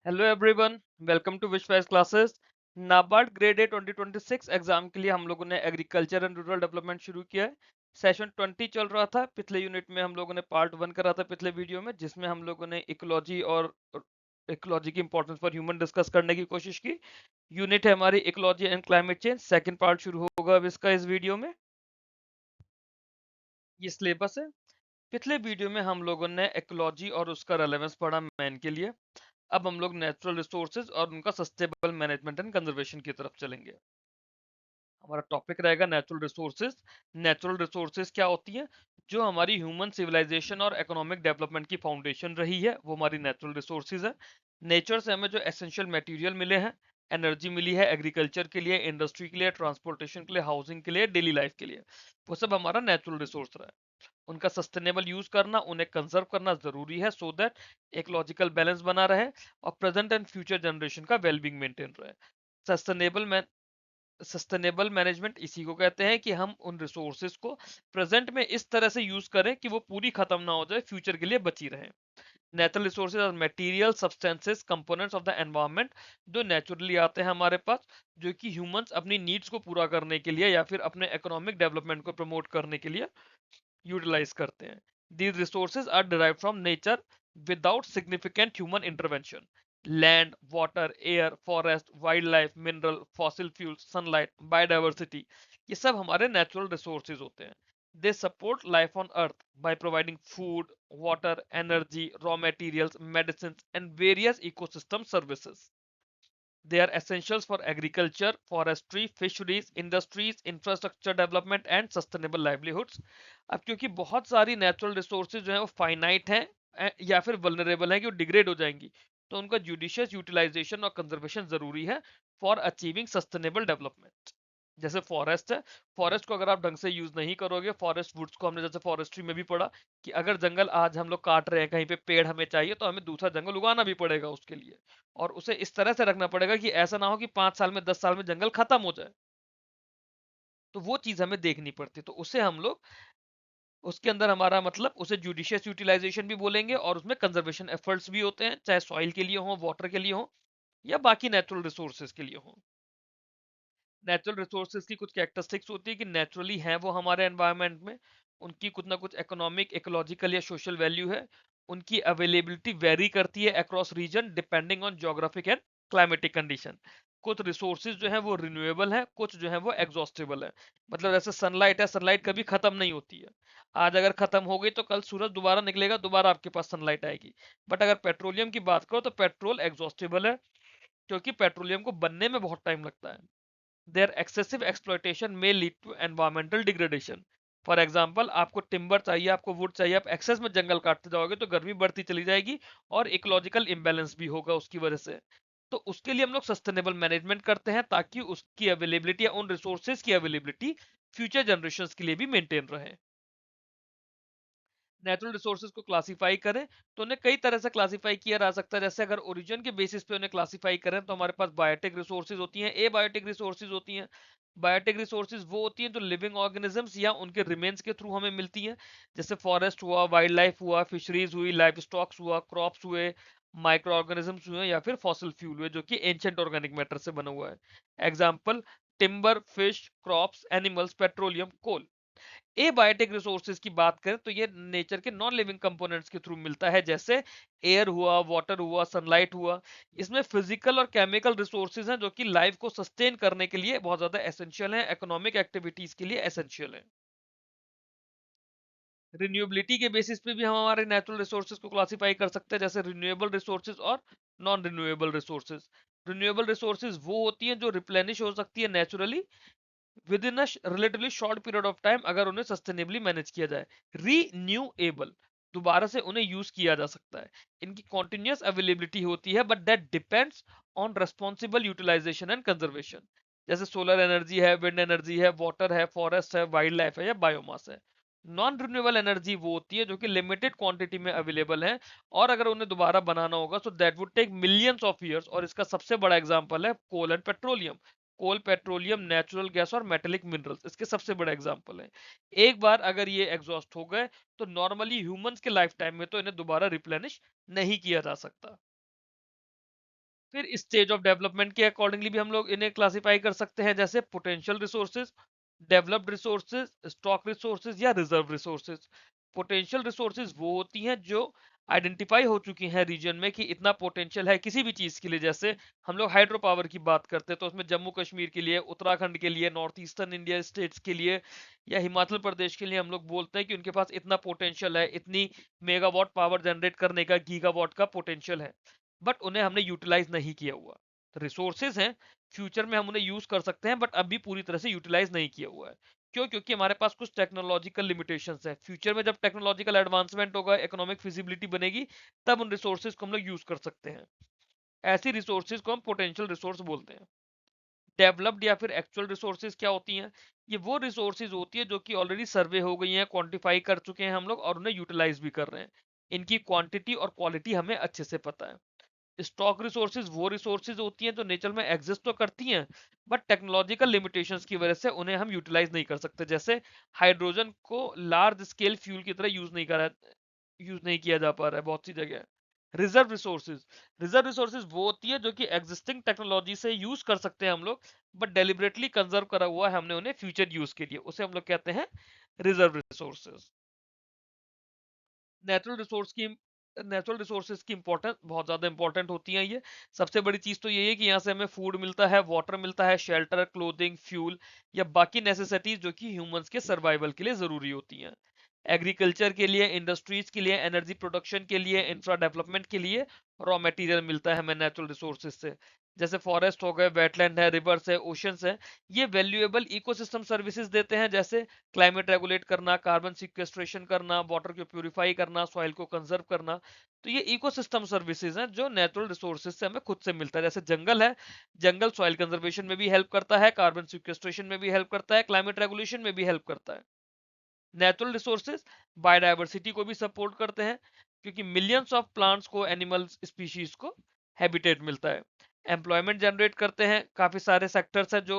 Hello everyone, welcome to wish wise classes. NABARD grade A 2026 exam के लिए हम लोगों ने एग्रीकल्चर एंड रूरल डेवलपमेंट शुरू किया है। सेशन 20 चल रहा था। पिछले यूनिट में हम लोगों ने पार्ट 1 करा था पिछले वीडियो में, जिसमें हम लोगों ने इकोलॉजी और इकोलॉजी की इंपॉर्टेंस फॉर ह्यूमन डिस्कस करने की कोशिश की। यूनिट है हमारी ecology and climate change. Second part शुरू होगा अब इसका इस वीडियो में। ये सिलेबस है। पिछले वीडियो में हम लोगों ने इकोलॉजी और उसका रेलेवेंस पढ़ा मैन के लिए। अब हम लोग नेचुरल रिसोर्सेज और उनका सस्टेनेबल मैनेजमेंट एंड कंजर्वेशन की तरफ चलेंगे। हमारा टॉपिक रहेगा नेचुरल रिसोर्सेज। नेचुरल रिसोर्सेज क्या होती हैं? जो हमारी ह्यूमन सिविलाइजेशन और इकोनॉमिक डेवलपमेंट की फाउंडेशन रही है, वो हमारी नेचुरल रिसोर्सेज है। नेचर से हमें जो एसेंशियल मटेरियल मिले हैं, एनर्जी मिली है एग्रीकल्चर के लिए, इंडस्ट्री के लिए, ट्रांसपोर्टेशन के लिए, हाउसिंग के लिए, डेली लाइफ के लिए, वो सब हमारा नेचुरल रिसोर्स रहा है। उनका सस्टेनेबल यूज करना, उन्हें कंजर्व करना जरूरी है, सो दैट एक लॉजिकल बैलेंस बना रहे और प्रेजेंट एंड फ्यूचर जनरेशन का वेलबींग मेंटेन रहे। सस्टेनेबल सस्टेनेबल मैनेजमेंट इसी को कहते हैं कि हम उन रिसोर्सेज को प्रेजेंट में इस तरह से यूज करें कि वो पूरी खत्म ना हो जाए, फ्यूचर के लिए बची रहे। नेचुरल रिसोर्सेज और material substances components of the environment, जो नेचुरली आते हैं हमारे पास, जो कि ह्यूमंस अपनी नीड्स को पूरा करने के लिए या फिर अपने इकोनॉमिक डेवलपमेंट को प्रमोट करने के लिए यूटिलाइज करते हैं। These resources are derived from nature without significant human intervention. Land, water, air, forest, wildlife, mineral, fossil fuels, sunlight, biodiversity, ये सब हमारे natural resources होते हैं. They support life on earth by providing food, water, energy, raw materials, medicines, and various ecosystem services. They are essentials for agriculture, forestry, fisheries, industries, infrastructure development and sustainable livelihoods. अब क्योंकि बहुत सारी natural resources जो है वो finite हैं या फिर वल्नरेबल हैं कि वो डिग्रेड हो जाएंगी, तो उनका जुडिशियस यूटिलाइजेशन और कंजर्वेशन जरूरी है फॉर अचीविंग सस्टेनेबल डेवलपमेंट। जैसे फॉरेस्ट है, फॉरेस्ट को अगर आप ढंग से यूज नहीं करोगे, फॉरेस्ट वुड्स को हमने जैसे फॉरेस्ट्री में भी पढ़ा कि अगर जंगल आज हम लोग काट रहे हैं, कहीं पे पेड़ हमें चाहिए, तो हमें दूसरा जंगल उगाना भी पड़ेगा उसके लिए। और उसे इस तरह से रखना पड़ेगा कि ऐसा ना हो कि 5 साल में 10 साल में जंगल खत्म हो जाए। तो वो चीज हमें देखनी पड़ती है, तो उसे हम लोग उसके अंदर हमारा मतलब उसे जुडिशियस यूटिलाइजेशन भी बोलेंगे और उसमें कंजर्वेशन एफर्ट्स भी होते हैं, चाहे सॉइल के लिए हो, वाटर के लिए हो, या बाकी नेचुरल रिसोर्सेज के लिए हो। नेचुरल रिसोर्सेज की कुछ कैरेक्टरिस्टिक्स होती है कि नेचुरली हैं वो हमारे एनवायरनमेंट में, उनकी कुछ ना कुछ इकोनॉमिक, इकोलॉजिकल या सोशल वैल्यू है, उनकी अवेलेबिलिटी वेरी करती है across region depending on geographic and climatic condition. कुछ रिसोर्सेज जो है वो रिन्यूएबल है, कुछ जो है वो एग्जॉस्टेबल है। मतलब जैसे सनलाइट है, सनलाइट कभी खत्म नहीं होती है। आज अगर खत्म हो गई तो कल सूरज दोबारा निकलेगा, दोबारा आपके पास सनलाइट आएगी। बट अगर पेट्रोलियम की बात करो तो पेट्रोल एग्जॉस्टेबल है, क्योंकि पेट्रोलियम को बनने में बहुत टाइम लगता है। Their excessive exploitation may lead to environmental degradation. For example, आपको टिम्बर चाहिए, आपको वुड चाहिए, आप एक्सेस में जंगल काटते जाओगे तो गर्मी बढ़ती चली जाएगी और इकोलॉजिकल इम्बैलेंस भी होगा उसकी वजह से। तो उसके लिए हम लोग सस्टेनेबल मैनेजमेंट करते हैं ताकि उसकी अवेलेबिलिटी या उन रिसोर्सेज की अवेलेबिलिटी फ्यूचर जनरेशन के लिए भी मेंटेन रहे। नेचुरल रिसोर्सेज को क्लासिफाई करें तो उन्हें कई तरह से क्लासिफाई किया जा सकता है। जैसे अगर ओरिजिन के बेसिस पे उन्हें क्लासिफाई करें तो हमारे पास बायोटिक रिसोर्सेज होती हैं, ए बायोटिक रिसोर्सेज होती हैं। बायोटिक रिसोर्सेज वो होती हैं जो लिविंग ऑर्गेनिजम्स या उनके रिमेन्स के थ्रू हमें मिलती हैं। जैसे फॉरेस्ट हुआ, वाइल्ड लाइफ हुआ, फिशरीज हुई, लाइफ स्टॉक्स हुआ, क्रॉप्स हुए, माइक्रो ऑर्गेनिजम्स हुए, या फिर फॉसिल फ्यूल हुए जो कि एंशिएंट ऑर्गेनिक मैटर से बना हुआ है। Example, timber, fish, crops, animals, petroleum, coal. Abiotic resources की बात करें तो ये नेचर के नॉन लिविंग कंपोनेंट्स के थ्रू मिलता है, जैसे एयर हुआ, वाटर हुआ, सनलाइट हुआ। इसमें फिजिकल और केमिकल रिसोर्सेज हैं जो कि लाइफ को सस्टेन करने के लिए बहुत ज्यादा एसेंशियल हैं, इकोनॉमिक एक्टिविटीज के लिए एसेंशियल है। रिन्यूएबिलिटी के बेसिस पे भी हम हमारे नेचुरल रिसोर्सेज को क्लासिफाई कर सकते हैं, जैसे रिन्यूएबल रिसोर्सेज और non renewable resources. Renewable resources वो होती हैं जो रिप्लेनिश हो सकती है naturally with in relatively short period of time, अगर उन्हें सस्टेनेबली मैनेज किया जाए। रीन्यूएबल, दोबारा से उन्हें यूज किया जा सकता है। इनकी कॉन्टिन्यूस अवेलेबिलिटी होती है, but that depends on responsible utilization and conservation. जैसे सोलर एनर्जी है, विंड एनर्जी है, वाटर है, फॉरेस्ट है, वाइल्ड लाइफ है, या बायोमास है। नॉन रिन्यूएबल एनर्जी वो होती है जो कि लिमिटेड क्वांटिटी में अवेलेबल है, और अगर उन्हें दोबारा बनाना होगा तो that would take millions of years. और इसका सबसे बड़ा एग्जांपल है coal and petroleum. Coal, petroleum, natural gas और मेटेलिक मिनरल्स इसके सबसे बड़े एग्जांपल हैं। एक बार अगर ये एग्जॉस्ट हो गए तो नॉर्मली ह्यूमंस के लाइफ टाइम में तो इन्हें दोबारा रिप्लेनिश नहीं किया जा सकता। फिर स्टेज ऑफ डेवलपमेंट के अकॉर्डिंगली भी हम लोग इन्हें क्लासिफाई कर सकते हैं, जैसे potential resources, developed resources, stock resources या रिजर्व रिसोर्सेज। पोटेंशियल रिसोर्सेज वो होती हैं जो आइडेंटिफाई हो चुकी हैं रीजन में कि इतना पोटेंशियल है किसी भी चीज के लिए। जैसे हम लोग हाइड्रो पावर की बात करते हैं तो उसमें जम्मू कश्मीर के लिए, उत्तराखंड के लिए, नॉर्थ ईस्टर्न इंडिया स्टेट्स के लिए या हिमाचल प्रदेश के लिए हम लोग बोलते हैं कि उनके पास इतना पोटेंशियल है, इतनी मेगावाट पावर जनरेट करने का, गीगावाट का पोटेंशियल है, बट उन्हें हमने यूटिलाइज नहीं किया हुआ। तो रिसोर्सेज हैं, फ्यूचर में हम उन्हें यूज कर सकते हैं, बट अभी पूरी तरह से यूटिलाइज नहीं किया हुआ है। क्यों? क्योंकि हमारे पास कुछ टेक्नोलॉजिकल लिमिटेशंस है। फ्यूचर में जब टेक्नोलॉजिकल एडवांसमेंट होगा, इकोनॉमिक फिजिबिलिटी बनेगी, तब उन रिसोर्सेज को हम लोग यूज कर सकते हैं। ऐसी रिसोर्सेज को हम पोटेंशियल रिसोर्स बोलते हैं। डेवलप्ड या फिर एक्चुअल रिसोर्सेज क्या होती हैं? ये वो रिसोर्सेज होती है जो कि ऑलरेडी सर्वे हो गई हैं, क्वांटिफाई कर चुके हैं हम लोग और उन्हें यूटिलाइज भी कर रहे हैं। इनकी क्वांटिटी और क्वालिटी हमें अच्छे से पता है। स्टॉक रिसोर्सेज वो रिसोर्सेज होती हैं जो नेचर में एग्जिस्ट तो करती हैं, बट टेक्नोलॉजिकल लिमिटेशंस की वजह से उन्हें हम यूटिलाइज नहीं कर सकते। जैसे हाइड्रोजन को लार्ज स्केल फ्यूल की तरह यूज नहीं किया जा पा रहा है बहुत सी जगह। रिजर्व रिसोर्सेज वो होती है जो कि एग्जिस्टिंग टेक्नोलॉजी से यूज कर सकते हैं हम लोग, बट डेलिबरेटली कंजर्व करा हुआ है हमने उन्हें फ्यूचर यूज के लिए, उसे हम लोग कहते हैं रिजर्व रिसोर्सेज। नेचुरल रिसोर्स की नेचुरल रिसोर्सेज की इंपॉर्टेंस बहुत ज्यादा इंपॉर्टेंट होती है ये। सबसे बड़ी चीज तो यही है कि यहाँ से हमें फूड मिलता है, वाटर मिलता है, शेल्टर, क्लोथिंग, फ्यूल या बाकी नेसेसिटीज जो कि ह्यूमंस के सर्वाइवल के लिए जरूरी होती हैं। एग्रीकल्चर के लिए, इंडस्ट्रीज के लिए, एनर्जी प्रोडक्शन के लिए, इंफ्रा डेवलपमेंट के लिए रॉ मटेरियल मिलता है हमें नेचुरल रिसोर्सेज से। जैसे फॉरेस्ट हो गए, वेटलैंड है, रिवर्स है, ओशंस है। ये वैल्यूएबल इकोसिस्टम सर्विसेज देते हैं, जैसे क्लाइमेट रेगुलेट करना, कार्बन सिक्वेस्ट्रेशन करना, वाटर को प्यूरिफाई करना, सॉइल को कंजर्व करना। तो ये इकोसिस्टम सर्विसेज हैं जो नेचुरल रिसोर्सेज से हमें खुद से मिलता है। जैसे जंगल है, जंगल सॉइल कंजर्वेशन में भी हेल्प करता है, कार्बन सिक्वेस्ट्रेशन में भी हेल्प करता है, क्लाइमेट रेगुलेशन में भी हेल्प करता है। नेचुरल रिसोर्सेज बायोडाइवर्सिटी को भी सपोर्ट करते हैं, क्योंकि मिलियंस ऑफ प्लांट्स को, एनिमल स्पीशीज को हैबिटेट मिलता है। एम्प्लॉयमेंट जनरेट करते हैं, काफी सारे सेक्टर्स हैं जो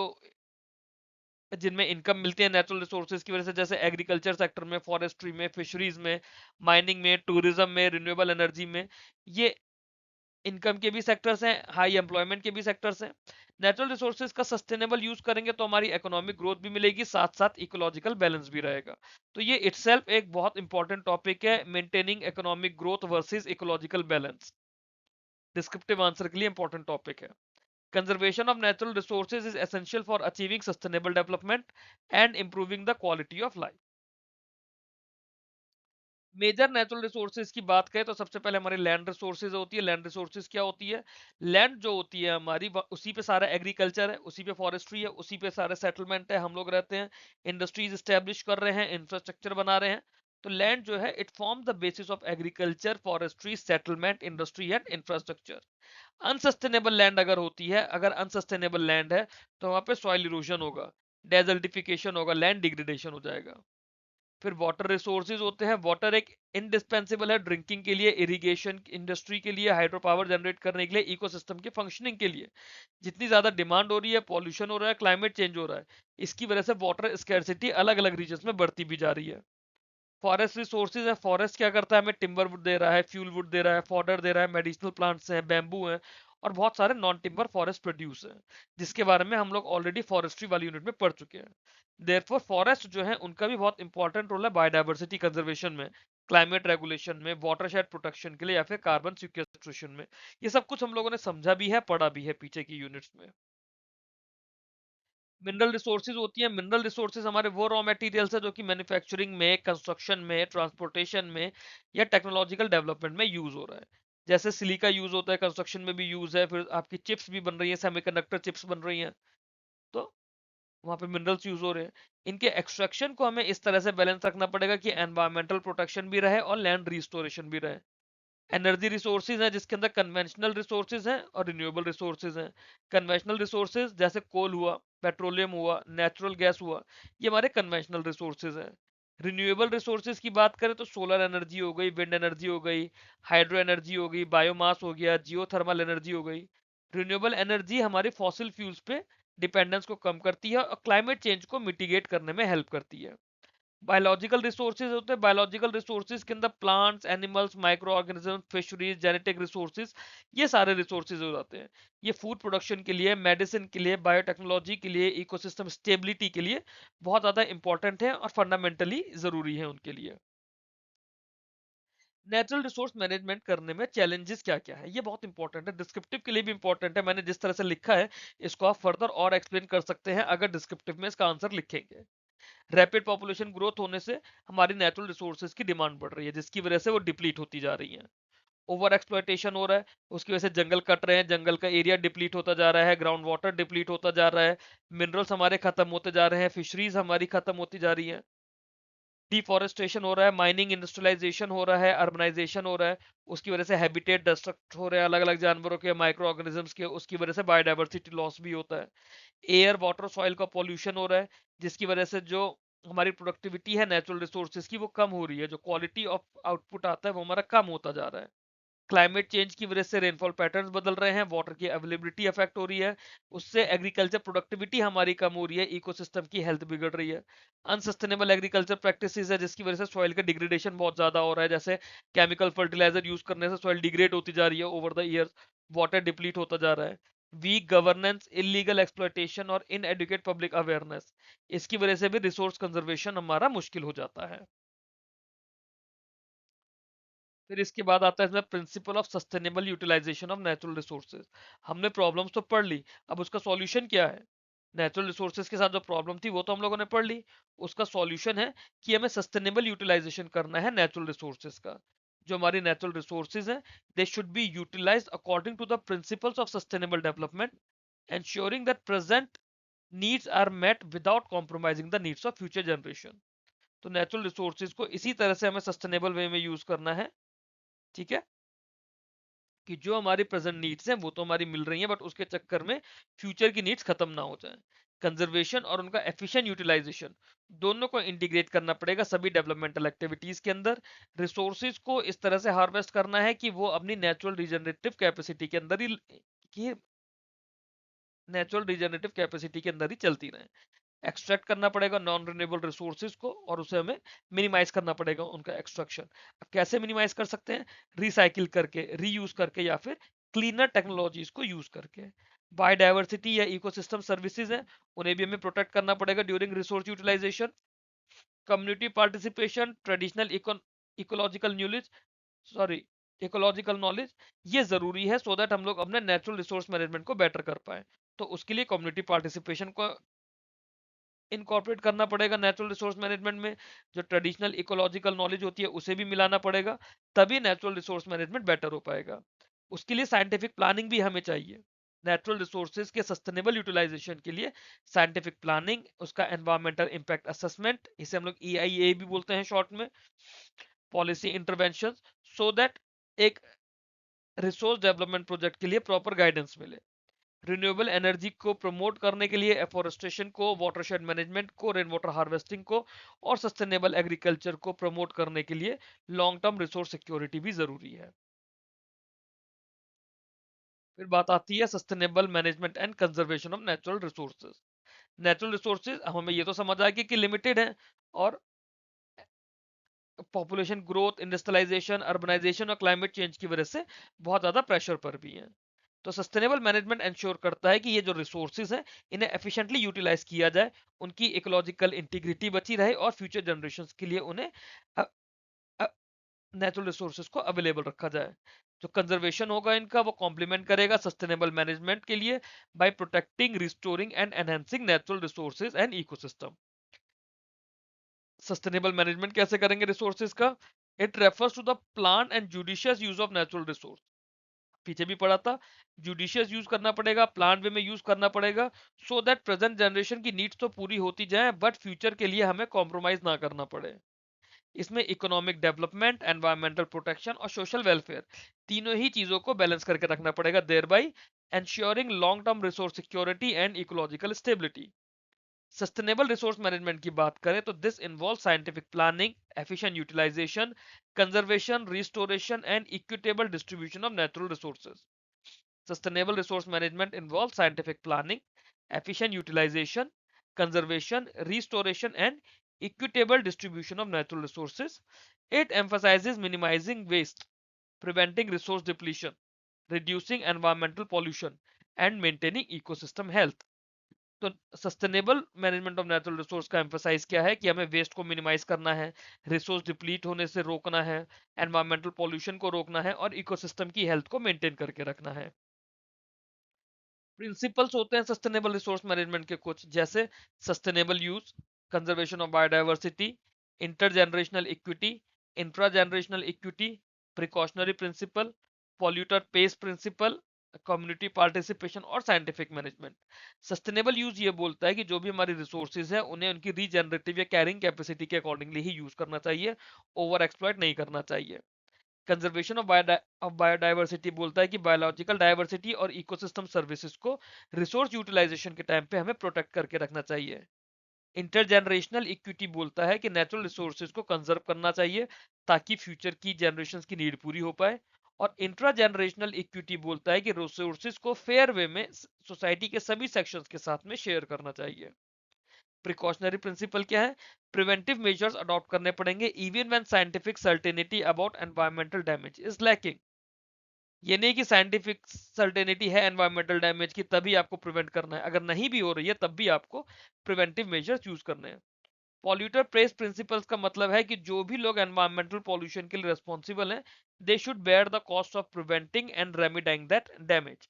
जिनमें इनकम मिलती है नेचुरल रिसोर्सेज की वजह से, जैसे एग्रीकल्चर सेक्टर में, फॉरेस्ट्री में, फिशरीज में, माइनिंग में, टूरिज्म में, रिन्यूएबल एनर्जी में। ये इनकम के भी सेक्टर्स हैं, हाई एम्प्लॉयमेंट के भी सेक्टर्स हैं। नेचुरल रिसोर्सेज का सस्टेनेबल यूज करेंगे तो हमारी इकोनॉमिक ग्रोथ भी मिलेगी, साथ साथ इकोलॉजिकल बैलेंस भी रहेगा। तो ये इटसेल्फ एक बहुत इंपॉर्टेंट टॉपिक है, maintaining economic growth versus ecological balance. Descriptive answer के लिए इंपॉर्टेंट टॉपिक है। Conservation of natural resources is essential for achieving sustainable development and improving the quality of life. Major natural resources की बात करें तो सबसे पहले हमारी लैंड रिसोर्सेज होती है। लैंड रिसोर्सेज क्या होती है? लैंड जो होती है हमारी, उसी पे सारा एग्रीकल्चर है, उसी पे फॉरेस्ट्री है, उसी पे सारे सेटलमेंट है, हम लोग रहते हैं, इंडस्ट्रीज स्टैब्लिश कर रहे हैं, इंफ्रास्ट्रक्चर बना रहे हैं। तो लैंड जो है it form the basis of agriculture, forestry, settlement, industry and infrastructure. Unsustainable land अगर होती है, अगर अनसस्टेनेबल लैंड है तो वहां पे सॉइल इरोजन होगा, डेजर्टिफिकेशन होगा, लैंड डिग्रेडेशन हो जाएगा। फिर वाटर रिसोर्सेज होते हैं। वाटर एक इंडिस्पेंसिबल है ड्रिंकिंग के लिए, इरिगेशन इंडस्ट्री के लिए, हाइड्रो पावर जनरेट करने के लिए, इकोसिस्टम के फंक्शनिंग के लिए। जितनी ज्यादा डिमांड हो रही है, पॉल्यूशन हो रहा है, क्लाइमेट चेंज हो रहा है, इसकी वजह से वाटर स्कैरसिटी अलग अलग रीजन में बढ़ती भी जा रही है। फॉरेस्ट रिसोर्सेज है। फॉरेस्ट क्या करता है? हमें टिम्बर वुड दे रहा है, फ्यूल वुड दे रहा है, फॉडर दे रहा है, मेडिसिनल प्लांट्स हैं, बैम्बू हैं, और बहुत सारे नॉन टिम्बर फॉरेस्ट प्रोड्यूस हैं, जिसके बारे में हम लोग ऑलरेडी फॉरेस्ट्री वाली यूनिट में पढ़ चुके हैं। देयरफॉर फॉरेस्ट जो है उनका भी बहुत इंपॉर्टेंट रोल है बायोडाइवर्सिटी कंजर्वेशन में, क्लाइमेट रेगुलेशन में, वाटरशेड प्रोटेक्शन के लिए, या फिर कार्बन सिक्वेस्ट्रेशन में। ये सब कुछ हम लोगों ने समझा भी है, पढ़ा भी है पीछे की यूनिट्स में। मिनरल रिसोर्सेज होती है। मिनरल रिसोर्सेज हमारे वो रॉ मटेरियल्स है जो कि मैन्युफैक्चरिंग में, कंस्ट्रक्शन में, ट्रांसपोर्टेशन में या टेक्नोलॉजिकल डेवलपमेंट में यूज हो रहा है। जैसे सिलिका यूज होता है, कंस्ट्रक्शन में भी यूज है, फिर आपकी चिप्स भी बन रही है, सेमीकंडक्टर चिप्स बन रही हैं, तो वहां पे मिनरल्स यूज हो रहे हैं। इनके एक्सट्रैक्शन को हमें इस तरह से बैलेंस रखना पड़ेगा कि एनवायरमेंटल प्रोटेक्शन भी रहे और लैंड रिस्टोरेशन भी रहे। एनर्जी रिसोर्सेज हैं जिसके अंदर कन्वेंशनल रिसोर्सेज हैं और रिन्यूएबल रिसोर्सेज हैं। कन्वेंशनल रिसोर्सेज जैसे कोल हुआ, पेट्रोलियम हुआ, नेचुरल गैस हुआ, ये हमारे कन्वेंशनल रिसोर्सेज हैं। रिन्यूएबल रिसोर्सेज की बात करें तो सोलर एनर्जी हो गई, विंड एनर्जी हो गई, हाइड्रो एनर्जी हो गई, बायोमास हो गया, जियोथर्मल एनर्जी हो गई। रिन्यूएबल एनर्जी हमारी फॉसिल फ्यूल्स पे डिपेंडेंस को कम करती है और क्लाइमेट चेंज को मिटिगेट करने में हेल्प करती है। बायोलॉजिकल रिसोर्सेज होते हैं, बायोलॉजिकल रिसोर्सेज के अंदर plants, animals, micro organism, fisheries, genetic resources, ये सारे रिसोर्सेज हो जाते हैं। ये फूड प्रोडक्शन के लिए, मेडिसिन के लिए, बायोटेक्नोलॉजी के लिए, इकोसिस्टम स्टेबिलिटी के लिए बहुत ज़्यादा इंपॉर्टेंट है और फंडामेंटली ज़रूरी है उनके लिए। नेचुरल रिसोर्स मैनेजमेंट करने में चैलेंजेस क्या क्या है, ये बहुत इंपॉर्टेंट है, डिस्क्रिप्टिव के लिए भी इंपॉर्टेंट है। मैंने जिस तरह से लिखा है इसको आप फर्दर और एक्सप्लेन कर सकते हैं अगर डिस्क्रिप्टिव में इसका आंसर लिखेंगे। रैपिड पॉपुलेशन ग्रोथ होने से हमारी नेचुरल रिसोर्सेज की डिमांड बढ़ रही है, जिसकी वजह से वो डिप्लीट होती जा रही है। ओवर एक्सप्लॉयटेशन हो रहा है, उसकी वजह से जंगल कट रहे हैं, जंगल का एरिया डिप्लीट होता जा रहा है, ग्राउंड वाटर डिप्लीट होता जा रहा है, मिनरल्स हमारे खत्म होते जा रहे हैं, फिशरीज हमारी खत्म होती जा रही है, डिफॉरेस्टेशन हो रहा है, माइनिंग इंडस्ट्रियलाइजेशन हो रहा है, अर्बनाइजेशन हो रहा है, उसकी वजह से हैबिटेट डिस्ट्रक्ट हो रहे हैं अलग अलग जानवरों के, माइक्रो ऑर्गेनिजम्स के, उसकी वजह से बायोडाइवर्सिटी लॉस भी होता है। एयर वाटर सॉइल का पॉल्यूशन हो रहा है, जिसकी वजह से जो हमारी प्रोडक्टिविटी है नेचुरल रिसोर्सेज की वो कम हो रही है, जो क्वालिटी ऑफ आउटपुट आता है वो हमारा कम होता जा रहा है। क्लाइमेट चेंज की वजह से रेनफॉल पैटर्न्स बदल रहे हैं, वाटर की अवेलेबिलिटी अफेक्ट हो रही है, उससे एग्रीकल्चर प्रोडक्टिविटी हमारी कम हो रही है, इकोसिस्टम की हेल्थ बिगड़ रही है। अनसस्टेनेबल एग्रीकल्चर प्रैक्टिसेस है, जिसकी वजह से सॉइल का डिग्रेडेशन बहुत ज्यादा हो रहा है, जैसे केमिकल फर्टिलाइजर यूज करने से सॉइल डिग्रेड होती जा रही है over the years, water deplete होता जा रहा है। वीक गवर्नेंस, इलीगल एक्सप्लॉयटेशन और इनएडुकेट पब्लिक अवेयरनेस, इसकी वजह से भी रिसोर्स कंजर्वेशन हमारा मुश्किल हो जाता है। फिर इसके बाद आता है इसमें principle of sustainable utilization of natural resources. हमने प्रॉब्लम्स तो पढ़ ली, अब उसका सॉल्यूशन क्या है। नेचुरल रिसोर्सेज के साथ जो प्रॉब्लम थी वो तो हम लोगों ने पढ़ ली, उसका सॉल्यूशन है कि हमें सस्टेनेबल यूटिलाइजेशन करना है नेचुरल रिसोर्सेज का। जो हमारी नेचुरल रिसोर्सेज हैं, they should be utilized according to the principles of sustainable development, ensuring that present needs are met without compromising the needs of future generation। तो नेचुरल रिसोर्सेज को इसी तरह से हमें सस्टेनेबल वे में यूज करना है, ठीक है, कि जो हमारी प्रेजेंट नीड्स हैं वो तो हमारी मिल रही हैं, बट उसके चक्कर में फ्यूचर की नीड्स खत्म ना हो जाए। कंजर्वेशन और उनका एफिशिएंट यूटिलाइजेशन दोनों को इंटीग्रेट करना पड़ेगा सभी डेवलपमेंटल एक्टिविटीज के अंदर। रिसोर्सेज को इस तरह से हार्वेस्ट करना है कि वो अपनी नेचुरल रिजनरेटिव कैपेसिटी के अंदर ही, कि नेचुरल रिजनरेटिव कैपेसिटी के अंदर ही चलती रहे। एक्सट्रैक्ट करना पड़ेगा नॉन रिन्यूएबल रिसोर्सेज को, और उसे हमें मिनिमाइज करना पड़ेगा उनका एक्सट्रैक्शन। अब कैसे मिनिमाइज कर सकते हैं, रिसाइकिल करके, रीयूज करके, या फिर क्लीनर टेक्नोलॉजीज को यूज करके। बायोडाइवर्सिटी या इकोसिस्टम सर्विसेज है, उन्हें भी हमें प्रोटेक्ट करना पड़ेगा during resource utilization. Community participation, traditional ecological knowledge, sorry ecological knowledge, ये जरूरी है सो दैट हम लोग अपने नेचुरल रिसोर्स मैनेजमेंट को बेटर कर पाए। तो उसके लिए कम्युनिटी पार्टिसिपेशन को इनकॉर्पोरेट करना पड़ेगा नेचुरल रिसोर्स मैनेजमेंट में। जो ट्रेडिशनल इकोलॉजिकल नॉलेज होती है उसे भी मिलाना पड़ेगा, तभी नेचुरल रिसोर्स मैनेजमेंट बेटर हो पाएगा। उसके लिए साइंटिफिक प्लानिंग भी हमें चाहिए। नेचुरल रिसोर्सेज के सस्टेनेबल यूटिलाइजेशन के लिए साइंटिफिक प्लानिंग, उसका एनवायरमेंटल इम्पैक्ट असेसमेंट, इसे हम लोग EIA भी बोलते हैं शॉर्ट में, पॉलिसी इंटरवेंशन, सो दैट एक रिसोर्स डेवलपमेंट प्रोजेक्ट के लिए प्रॉपर गाइडेंस मिले। रिन्यूएबल एनर्जी को प्रमोट करने के लिए एफोरेस्टेशन को, वाटरशेड मैनेजमेंट को, रेन वाटर हार्वेस्टिंग को, और सस्टेनेबल एग्रीकल्चर को प्रमोट करने के लिए लॉन्ग टर्म रिसोर्स सिक्योरिटी भी जरूरी है। फिर बात आती है sustainable management and conservation of natural resources. Natural resources हमें ये तो समझ आ गया कि लिमिटेड है, और पॉपुलेशन ग्रोथ, इंडस्ट्रियलाइजेशन, अर्बनाइजेशन और क्लाइमेट चेंज की वजह से बहुत ज्यादा प्रेशर पर भी है। तो सस्टेनेबल मैनेजमेंट इंश्योर करता है कि ये जो रिसोर्सेज हैं इन्हें एफिशिएंटली यूटिलाइज किया जाए, उनकी इकोलॉजिकल इंटीग्रिटी बची रहे, और फ्यूचर जनरेशंस के लिए उन्हें नेचुरल रिसोर्सेज को अवेलेबल रखा जाए। जो कंजर्वेशन होगा इनका वो कॉम्प्लीमेंट करेगा सस्टेनेबल मैनेजमेंट के लिए, by protecting, restoring and enhancing natural resources and ecosystem. Sustainable management कैसे करेंगे रिसोर्सेज का, it refers to the plan and judicious use of natural resource. पीछे भी पढ़ा था, जुडिशियस यूज करना पड़ेगा, प्लान वे में यूज करना पड़ेगा, सो दैट प्रेजेंट जनरेशन की नीड्स तो पूरी होती जाए, बट फ्यूचर के लिए हमें कॉम्प्रोमाइज ना करना पड़े। इसमें इकोनॉमिक डेवलपमेंट, एनवायरमेंटल प्रोटेक्शन और सोशल वेलफेयर, तीनों ही चीजों को बैलेंस करके रखना पड़ेगा, thereby ensuring long term resource security and ecological stability. Sustainable resource management की बात करें तो this involve scientific planning, efficient utilization, conservation, restoration and equitable distribution of natural resources. Sustainable resource management involves scientific planning, efficient utilization, conservation, restoration, and equitable distribution of natural resources. It emphasizes minimizing waste, preventing resource depletion, reducing environmental pollution, and maintaining ecosystem health. तो sustainable management of natural resource का emphasise क्या है कि हमें waste को minimise करना है, resource deplete होने से रोकना है, एनवायरमेंटल पोल्यूशन को रोकना है और इकोसिस्टम की हेल्थ को मेंटेन करके रखना है। प्रिंसिपल्स होते हैं सस्टेनेबल रिसोर्स मैनेजमेंट के कुछ, जैसे sustainable use, conservation of biodiversity, intergenerational equity, intra generational equity, precautionary principle, polluter pays principle, community participation और साइंटिफिक मैनेजमेंट। सस्टेनेबल यूज ये बोलता है कि जो भी हमारी रिसोर्सेज है उन्हें उनकी रीजनरेटिव या कैरिंग कैपेसिटी के अकॉर्डिंगली ही यूज करना चाहिए, ओवर एक्सप्लॉइट नहीं करना चाहिए। कंजर्वेशन ऑफ बायोडाइवर्सिटी बोलता है कि बायोलॉजिकल डाइवर्सिटी और इकोसिस्टम सर्विसेज को रिसोर्स यूटिलाइजेशन के टाइम पे हमें प्रोटेक्ट करके रखना चाहिए। इंटरजेनरेशनल इक्विटी बोलता है कि नेचुरल रिसोर्सेज को कंजर्व करना चाहिए ताकि फ्यूचर की जनरेशन की नीड पूरी हो पाए। और इंट्रा जनरेशनल इक्विटी बोलता है कि रिसोर्सेज को फेयर वे में सोसाइटी के सभी सेक्शंस के साथ में शेयर करना चाहिए। प्रिकॉशनरी प्रिंसिपल क्या है? प्रिवेंटिव मेजर्स अडॉप्ट करने पड़ेंगे even when scientific certainty about environmental damage is lacking. ये नहीं कि साइंटिफिक सर्टेनिटी है एनवायरमेंटल डैमेज की तभी आपको प्रिवेंट करना है, अगर नहीं भी हो रही है तब भी आपको प्रिवेंटिव मेजर्स यूज करने हैं। पॉल्यूटर प्रेस प्रिंसिपल्स का मतलब है कि जो भी लोग एनवायरमेंटल पॉल्यूशन के लिए रिस्पॉन्सिबल हैं, they should bear the cost of preventing and remedying that damage.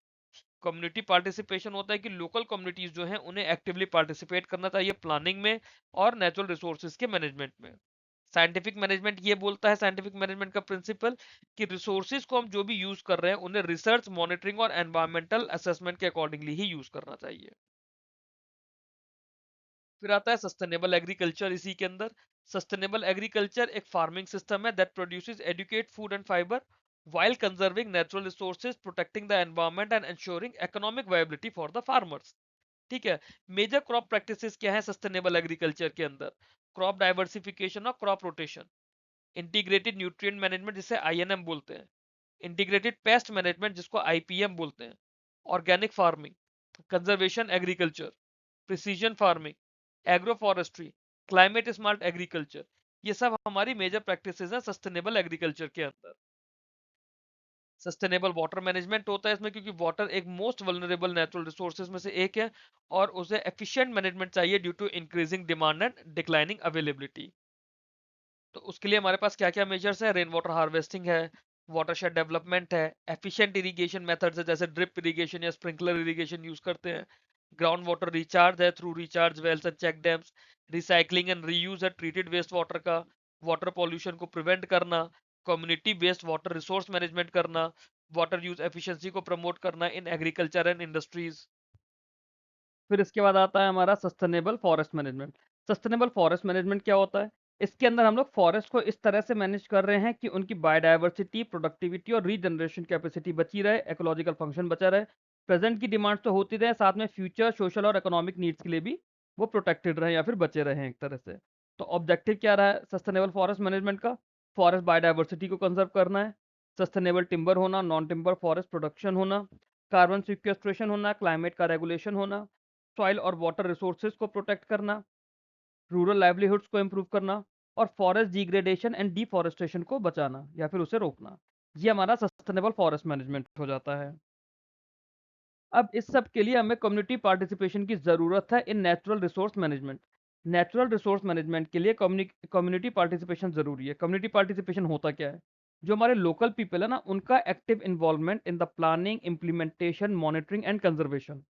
Community participation होता है कि लोकल कम्युनिटीज जो हैं उन्हें एक्टिवली पार्टिसिपेट करना चाहिए प्लानिंग में और नेचुरल रिसोर्सेज के मैनेजमेंट में। साइंटिफिक मैनेजमेंट ये बोलता है, साइंटिफिक मैनेजमेंट का प्रिंसिपल, कि रिसोर्सेज को हम जो भी यूज कर रहे हैं उन्हें रिसर्च, मॉनिटरिंग और एनवायरमेंटल असेसमेंट के अकॉर्डिंगली ही यूज करना चाहिए। फिर आता है सस्टेनेबल एग्रीकल्चर। इसी के अंदर सस्टेनेबल एग्रीकल्चर एक फार्मिंग सिस्टम है that produces adequate food and fibre while conserving natural resources, protecting the environment and ensuring economic viability for the farmers। ठीक है। मेजर क्रॉप प्रैक्टिसेस क्या है सस्टेनेबल एग्रीकल्चर के अंदर? क्रॉप डाइवर्सिफिकेशन और crop rotation, integrated nutrient management जिसे INM बोलते हैं, इंटीग्रेटेड पेस्ट मैनेजमेंट जिसको आईपीएम बोलते हैं, organic farming, conservation agriculture, precision farming, agro forestry, climate smart agriculture, ये सब हमारी मेजर प्रैक्टिसेस हैं सस्टेनेबल एग्रीकल्चर के अंदर। सस्टेनेबल वाटर मैनेजमेंट होता है इसमें, क्योंकि वाटर एक मोस्ट वल्नरेबल नेचुरल रिसोर्सेज में से एक है और उसे एफिशिएंट मैनेजमेंट चाहिए due to increasing demand and declining availability. तो उसके लिए हमारे पास क्या क्या मेजर्स है? रेन वाटर हार्वेस्टिंग है, वाटरशेड डेवलपमेंट है, एफिशिएंट इरिगेशन मेथड्स है जैसे ड्रिप इरिगेशन या स्प्रिंकलर इरिगेशन यूज करते हैं, ग्राउंड वाटर रिचार्ज है through recharge wells and check dams, recycling and reuse है ट्रीटेड वेस्ट वाटर का, वाटर पॉल्यूशन को प्रिवेंट करना, community based water resource management करना, वाटर यूज एफिशिएंसी को प्रमोट करना इन एग्रीकल्चर एंड इंडस्ट्रीज। फिर इसके बाद आता है हमारा sustainable forest management. Sustainable forest management क्या होता है? इसके अंदर हम लोग फॉरेस्ट को इस तरह से मैनेज कर रहे हैं कि उनकी बायोडाइवर्सिटी, प्रोडक्टिविटी और रीजनरेशन कैपेसिटी बची रहे, इकोलॉजिकल फंक्शन बचा रहे, प्रेजेंट की डिमांड्स तो होती रहे, साथ में फ्यूचर सोशल और इकोनॉमिक नीड्स के लिए भी वो प्रोटेक्टेड रहे या फिर बचे रहे एक तरह से। तो ऑब्जेक्टिव क्या रहा है सस्टेनेबल फॉरेस्ट मैनेजमेंट का? फॉरेस्ट बायोडाइवर्सिटी को कंजर्व करना है, सस्टेनेबल टिम्बर होना, नॉन टिम्बर फॉरेस्ट प्रोडक्शन होना, कार्बन सिक्वेस्ट्रेशन होना, क्लाइमेट का रेगुलेशन होना, सॉइल और वाटर रिसोर्सेज को प्रोटेक्ट करना, रूरल लाइवलीहुड्स को इम्प्रूव करना और फॉरेस्ट डिग्रेडेशन एंड डिफॉरेस्टेशन को बचाना या फिर उसे रोकना। ये हमारा सस्टेनेबल फॉरेस्ट मैनेजमेंट हो जाता है। अब इस सब के लिए हमें कम्युनिटी पार्टिसिपेशन की ज़रूरत है in natural resource management. Natural resource management के लिए कम्युनिटी पार्टिसिपेशन ज़रूरी है। कम्युनिटी पार्टिसिपेशन होता क्या है? जो हमारे लोकल पीपल है ना, उनका active involvement in the planning, implementation, monitoring and conservation.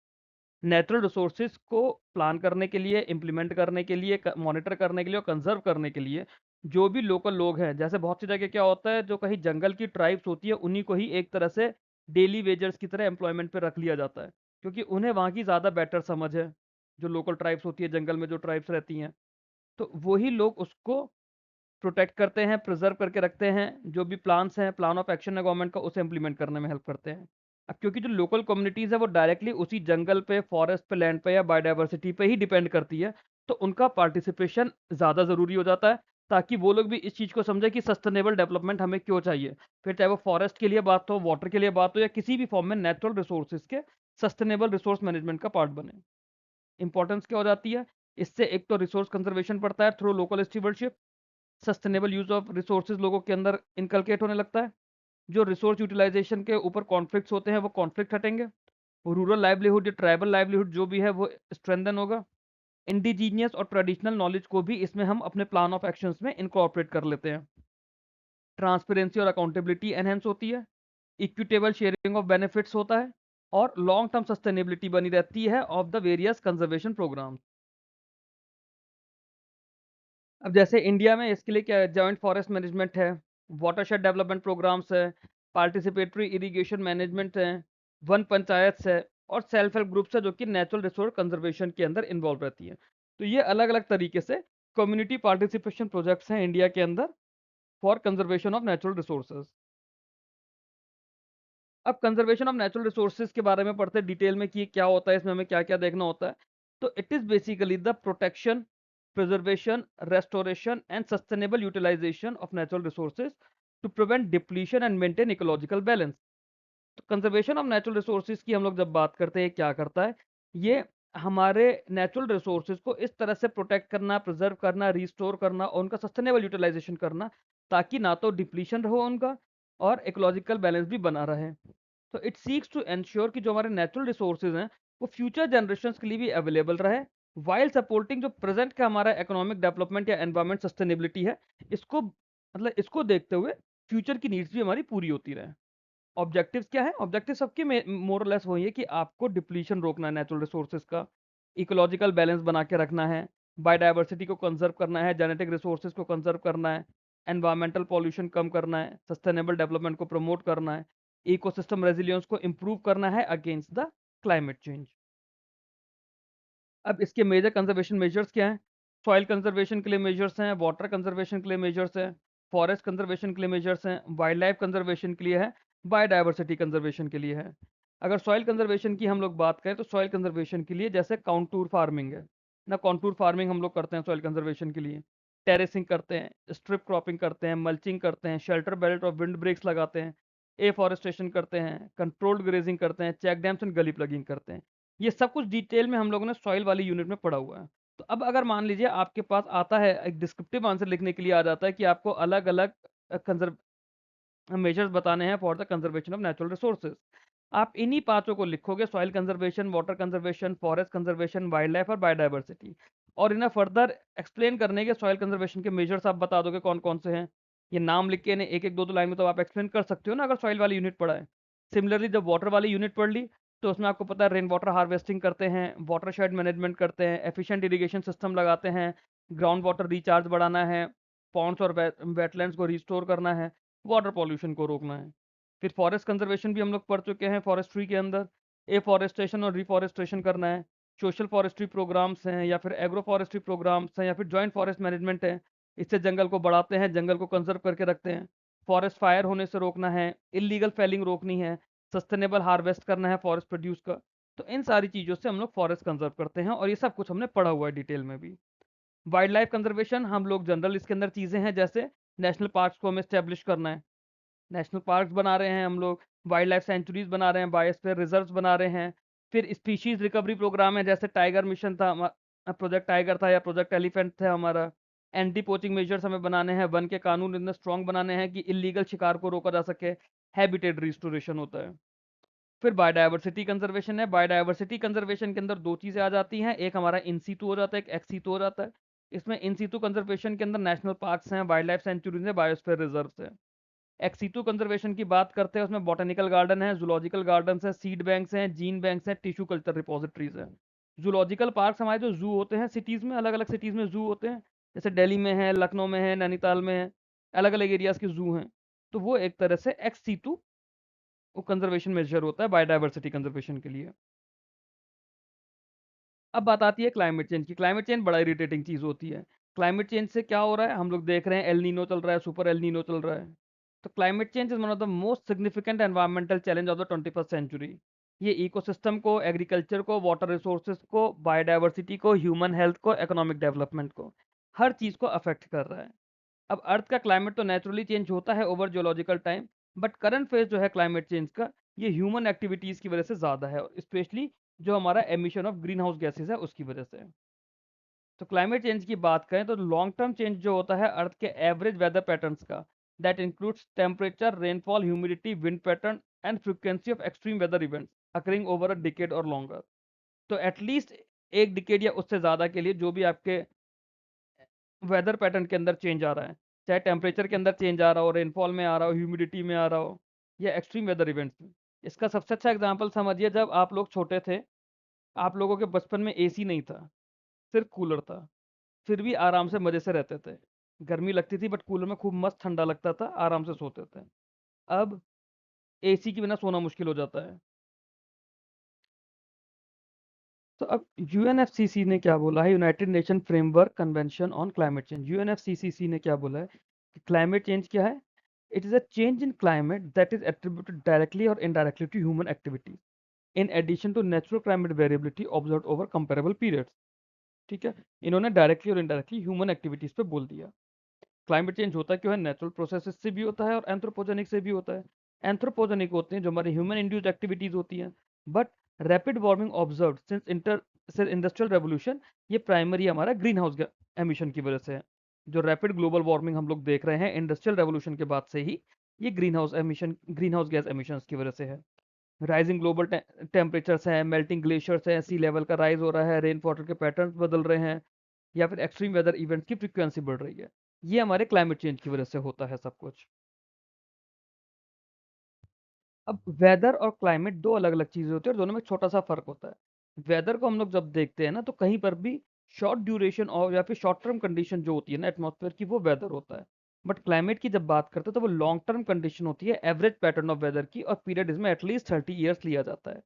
Natural resources को प्लान करने के लिए, इम्प्लीमेंट करने के लिए, मॉनिटर करने के लिए और कंजर्व करने के लिए जो भी लोकल लोग हैं, जैसे बहुत सी जगह क्या होता है, जो कहीं जंगल की ट्राइब्स होती है उन्हीं को ही एक तरह से डेली वेजर्स की तरह एम्प्लॉयमेंट पे रख लिया जाता है, क्योंकि उन्हें वहाँ की ज़्यादा बेटर समझ है। जो लोकल ट्राइब्स होती है, जंगल में जो ट्राइब्स रहती हैं, तो वही लोग उसको प्रोटेक्ट करते हैं, प्रिजर्व करके रखते हैं। जो भी प्लान्स हैं, प्लान ऑफ एक्शन है गवर्नमेंट का, उसे इंप्लीमेंट करने में हेल्प करते हैं। अब क्योंकि जो लोकल कम्युनिटीज़ है वो डायरेक्टली उसी जंगल पे, फॉरेस्ट पे, लैंड पे या बायोडाइवर्सिटी पे ही डिपेंड करती है, तो उनका पार्टिसिपेशन ज़्यादा ज़रूरी हो जाता है, ताकि वो लोग भी इस चीज़ को समझे कि सस्टेनेबल डेवलपमेंट हमें क्यों चाहिए। फिर चाहे वो फॉरेस्ट के लिए बात हो, वाटर के लिए बात हो या किसी भी फॉर्म में नेचुरल रिसोर्सेज के सस्टेनेबल रिसोर्स मैनेजमेंट का पार्ट बने। इंपॉर्टेंस क्या हो जाती है? इससे एक तो रिसोर्स कंजर्वेशन बढ़ता है through local stewardship, sustainable use of resources लोगों के अंदर इनकलकेट होने लगता है, जो रिसोर्स यूटिलाइजेशन के ऊपर कॉन्फ्लिक्ट्स होते हैं वो कॉन्फ्लिक्ट हटेंगे, रूरल लाइवलीहुड या ट्राइबल लाइवलीहुड जो भी है वो स्ट्रेंथन होगा, इंडिजीनियस और ट्रेडिशनल नॉलेज को भी इसमें हम अपने प्लान ऑफ एक्शंस में इनकॉर्पोरेट कर लेते हैं, ट्रांसपेरेंसी और अकाउंटेबिलिटी एनहेंस होती है, इक्विटेबल शेयरिंग ऑफ बेनिफिट्स होता है, और लॉन्ग टर्म सस्टेनेबिलिटी बनी रहती है of the various conservation program. अब जैसे इंडिया में इसके लिए क्या है, जॉइंट फॉरेस्ट मैनेजमेंट है, वाटरशेड डेवलपमेंट प्रोग्राम्स है, पार्टिसिपेटरी इरिगेशन मैनेजमेंट है, वन पंचायत है, और सेल्फ हेल्प ग्रुप्स है जो कि नेचुरल रिसोर्स कंजर्वेशन के अंदर इन्वॉल्व रहती है। तो ये अलग अलग तरीके से कम्युनिटी पार्टिसिपेशन प्रोजेक्ट्स हैं इंडिया के अंदर for conservation of natural resources. अब कंजर्वेशन ऑफ नेचुरल रिसोर्सेज के बारे में पढ़ते हैं डिटेल में कि ये क्या होता है, इसमें हमें क्या क्या देखना होता है। तो it is basically the protection, preservation, restoration, and sustainable utilization of natural resources to prevent depletion and maintain ecological balance। तो कंजर्वेशन ऑफ नेचुरल रिसोर्सेज की हम लोग जब बात करते हैं क्या करता है, ये हमारे नेचुरल रिसोर्सेज को इस तरह से प्रोटेक्ट करना, प्रिजर्व करना, रिस्टोर करना और उनका सस्टेनेबल यूटिलाइजेशन करना, ताकि ना तो डिप्लीशन हो उनका और इकोलॉजिकल बैलेंस भी बना रहे। तो इट सीक्स टू एंश्योर कि जो हमारे नेचुरल रिसोर्सेज हैं वो फ्यूचर जनरेशन के लिए भी अवेलेबल रहे, वाइल सपोर्टिंग जो प्रेजेंट का हमारा इकोनॉमिक डेवलपमेंट या एनवायरमेंट सस्टेनेबिलिटी है, इसको मतलब इसको देखते हुए फ्यूचर की नीड्स भी हमारी पूरी होती रहे। ऑब्जेक्टिव्स क्या है, ऑब्जेक्टिव सबके मोर लेस वही है कि आपको डिप्लीशन रोकना है नेचुरल रिसोर्सेज का, इकोलॉजिकल बैलेंस बना के रखना है, बायोडाइवर्सिटी को कंजर्व करना है, जेनेटिक रिसोर्सेज को कंजर्व करना है, एनवायरमेंटल पॉल्यूशन कम करना है, सस्टेनेबल डेवलपमेंट को प्रमोट करना है, इकोसिस्टम रेजिलियंस को इंप्रूव करना है अगेंस्ट द क्लाइमेट चेंज। अब इसके मेजर कंजर्वेशन मेजर्स क्या हैं? सॉइल कंजर्वेशन के लिए मेजर्स हैं, वाटर कंजर्वेशन के लिए मेजर्स हैं, फॉरेस्ट कंजर्वेशन के लिए मेजर्स हैं, वाइल्ड लाइफ कंजर्वेशन के लिए है, बायोडाइवर्सिटी कंजर्वेशन के लिए है। अगर सॉइल कंजर्वेशन की हम लोग बात करें तो सॉइल कंजर्वेशन के लिए जैसे काउंटूर फार्मिंग है ना, काउंटूर फार्मिंग हम लोग करते हैं सॉइल कंजर्वेशन के लिए, टेरेसिंग करते हैं, स्ट्रिप क्रॉपिंग करते हैं, मल्चिंग करते हैं, शेल्टर बेल्ट और विंड ब्रेक्स लगाते हैं, एफॉरेस्टेशन करते हैं, कंट्रोल्ड ग्रेजिंग करते हैं, चेक डैम्स एंड गली प्लगिंग करते हैं। ये सब कुछ डिटेल में हम लोगों ने सॉइल वाली यूनिट में पढ़ा हुआ है। तो अब अगर मान लीजिए आपके पास आता है एक डिस्क्रिप्टिव आंसर लिखने के लिए आ जाता है कि आपको अलग अलग कंजर्व मेजर्स बताने हैं for the conservation of natural resources, आप इन्हीं पांचों को लिखोगे, soil conservation, water conservation, forest conservation, wild life और बायोडाइवर्सिटी, और इन्हें फर्दर एक्सप्लेन करने के सॉइल कंजर्वेशन के मेजर्स आप बता दोगे कौन कौन से हैं। ये नाम लिख के इन्हें एक एक दो दो लाइन में तो आप एक्सप्लेन कर सकते हो ना अगर सॉइल वाली यूनिट पढ़ा है। सिमिलरली जब वाटर वाली यूनिट पढ़ ली तो उसमें आपको पता है रेन वाटर हार्वेस्टिंग करते हैं, वाटर शेड मैनेजमेंट करते हैं, एफिशिएंट इरिगेशन सिस्टम लगाते हैं, ग्राउंड वाटर रिचार्ज बढ़ाना है, पॉन्ड्स और वेटलैंड्स को रिस्टोर करना है, वाटर पॉल्यूशन को रोकना है। फिर फॉरेस्ट कंजर्वेशन भी हम लोग पढ़ चुके हैं फॉरेस्ट्री के अंदर, एफॉरेस्टेशन और रिफॉरेस्टेशन करना है, सोशल फॉरेस्ट्री प्रोग्राम्स हैं या फिर एग्रो फॉरेस्ट्री प्रोग्राम्स हैं या फिर जॉइंट फॉरेस्ट मैनेजमेंट है, इससे जंगल को बढ़ाते हैं, जंगल को कंजर्व करके रखते हैं, फॉरेस्ट फायर होने से रोकना है, इलीगल फेलिंग रोकनी है, सस्टेनेबल हार्वेस्ट करना है फॉरेस्ट प्रोड्यूस का। तो इन सारी चीज़ों से हम लोग फॉरेस्ट कंजर्व करते हैं और ये सब कुछ हमने पढ़ा हुआ है डिटेल में भी। वाइल्ड लाइफ कंजर्वेशन हम लोग जनरल इसके अंदर चीज़ें हैं जैसे नेशनल पार्क्स को हमें स्टैब्लिश करना है, नेशनल पार्क्स बना रहे हैं हम लोग, वाइल्ड लाइफ सेंचुरीज बना रहे हैं, बायोस्फीयर रिजर्व्स बना रहे हैं, फिर स्पीशीज रिकवरी प्रोग्राम है जैसे टाइगर मिशन था, प्रोजेक्ट टाइगर था या प्रोजेक्ट एलिफेंट था हमारा, एंटी पोचिंग मेजर्स हमें बनाने हैं, वन के कानून इतने स्ट्रॉन्ग बनाने हैं कि इलीगल शिकार को रोका जा सके, हैबिटेट रिस्टोरेशन होता है। फिर बायोडाइवर्सिटी कंजर्वेशन है, बायोडाइवर्सिटी कंजर्वेशन के अंदर दो चीज़ें आ जाती हैं, एक हमारा इन सीटू हो जाता है, एक एक्स सीटू हो जाता है। इसमें इन सीटू कंजर्वेशन के अंदर नेशनल पार्क्स हैं, वाइल्ड लाइफ सेंचुरीज हैं, बायोस्फीयर रिजर्व्स हैं। एक्सीटू कंजर्वेशन की बात करते हैं उसमें बॉटेनिकल गार्डन है, जूलॉजिकल गार्डन है, सीड बैंक्स हैं, जीन बैंक्स हैं, टिश्यू कल्चर रिपोजिटरीज हैं। जूलॉजिकल पार्क्स हमारे जो जू होते हैं सिटीज़ में, अलग अलग सिटीज़ में जू होते हैं, जैसे दिल्ली में है, लखनऊ में है, नैनीताल में है, अलग अलग एरियाज़ के जू हैं। तो वो एक तरह से एक्स सीटू वो कंजर्वेशन मेजर होता है बायोडाइवर्सिटी कंजर्वेशन के लिए। अब बात आती है क्लाइमेट चेंज की। क्लाइमेट चेंज बड़ा इरिटेटिंग चीज़ होती है। क्लाइमेट चेंज से क्या हो रहा है, हम लोग देख रहे हैं एल नीनो चल रहा है, सुपर एल नीनो चल रहा है। तो climate change is one of the most significant environmental challenge of the 21st century. ये इकोसिस्टम को, एग्रीकल्चर को, वाटर रिसोर्सेज को, बायोडाइवर्सिटी को, ह्यूमन हेल्थ को, इकोनॉमिक डेवलपमेंट को, हर चीज़ को अफेक्ट कर रहा है। अब अर्थ का क्लाइमेट तो नेचुरली चेंज होता है over geological time, but current phase जो है क्लाइमेट चेंज का, ये ह्यूमन एक्टिविटीज़ की वजह से ज़्यादा है, स्पेशली जो हमारा emission of green house gases है उसकी वजह से। तो क्लाइमेट चेंज की बात करें तो लॉन्ग टर्म चेंज जो होता है अर्थ के एवरेज वेदर पैटर्न्स का, that includes temperature, rainfall, humidity, wind pattern and frequency of extreme weather events occurring over a decade और लॉन्गर। तो एटलीस्ट एक डिकेड या उससे ज़्यादा के लिए जो भी आपके वेदर पैटर्न के अंदर चेंज आ रहा है, चाहे टेम्परेचर के अंदर चेंज आ रहा हो, रेनफॉल में आ रहा हो, ह्यूमिडिटी में आ रहा हो, या एक्सट्रीम वेदर इवेंट्स में। इसका सबसे अच्छा एग्जांपल समझिए, जब आप लोग छोटे थे, आप लोगों के बचपन में एसी नहीं था, सिर्फ कूलर था, फिर भी आराम से मज़े से रहते थे। गर्मी लगती थी बट कूलर में खूब मस्त ठंडा लगता था, आराम से सोते थे। अब एसी के बिना सोना मुश्किल हो जाता है। तो अब यूएनएफसीसी ने क्या बोला है, United Nation Framework Convention on Climate Change, UNFCC ने क्या बोला है कि क्लाइमेट चेंज क्या है? It is a change in climate that is attributed directly और indirectly to human activity in addition to natural climate variability observed over comparable periods. ठीक है, इन्होंने डायरेक्टली और इनडायरेक्टली ह्यूमन एक्टिविटीज पे बोल दिया। क्लाइमेट चेंज होता क्यों है? नेचुरल प्रोसेसेस से भी होता है और एंथ्रोपोजेनिक से भी होता है। एंथ्रोपोजेनिक होते हैं जो हमारी ह्यूमन इंड्यूस्ड एक्टिविटीज होती हैं, but rapid warming observed since industrial revolution, ये प्राइमरी हमारा ग्रीन हाउस एमिशन की वजह से है। जो रैपिड ग्लोबल वार्मिंग हम लोग देख रहे हैं इंडस्ट्रियल रेवोल्यूशन के बाद से ही, ये ग्रीन हाउस गैस एमिशन की वजह से है। राइजिंग ग्लोबल टेम्परेचर्स हैं, मेल्टिंग ग्लेशियर्स हैं, सी लेवल का राइज हो रहा है, रेन वाटर के पैटर्न बदल रहे हैं, या फिर एक्सट्रीम वेदर इवेंट्स की फ्रीक्वेंसी बढ़ रही है। ये हमारे क्लाइमेट चेंज की वजह से होता है सब कुछ। अब वेदर और क्लाइमेट दो अलग अलग चीजें होती है और दोनों में छोटा सा फर्क होता है। वेदर को हम लोग जब देखते हैं ना, तो कहीं पर भी शॉर्ट ड्यूरेशन और या फिर शॉर्ट टर्म कंडीशन जो होती है ना एटमॉस्फेयर की, वो वेदर होता है। बट क्लाइमेट की जब बात करते हैं तो वो लॉन्ग टर्म कंडीशन होती है, एवरेज पैटर्न ऑफ वेदर की, और पीरियड इसमें एटलीस्ट 30 ईयर्स लिया जाता है।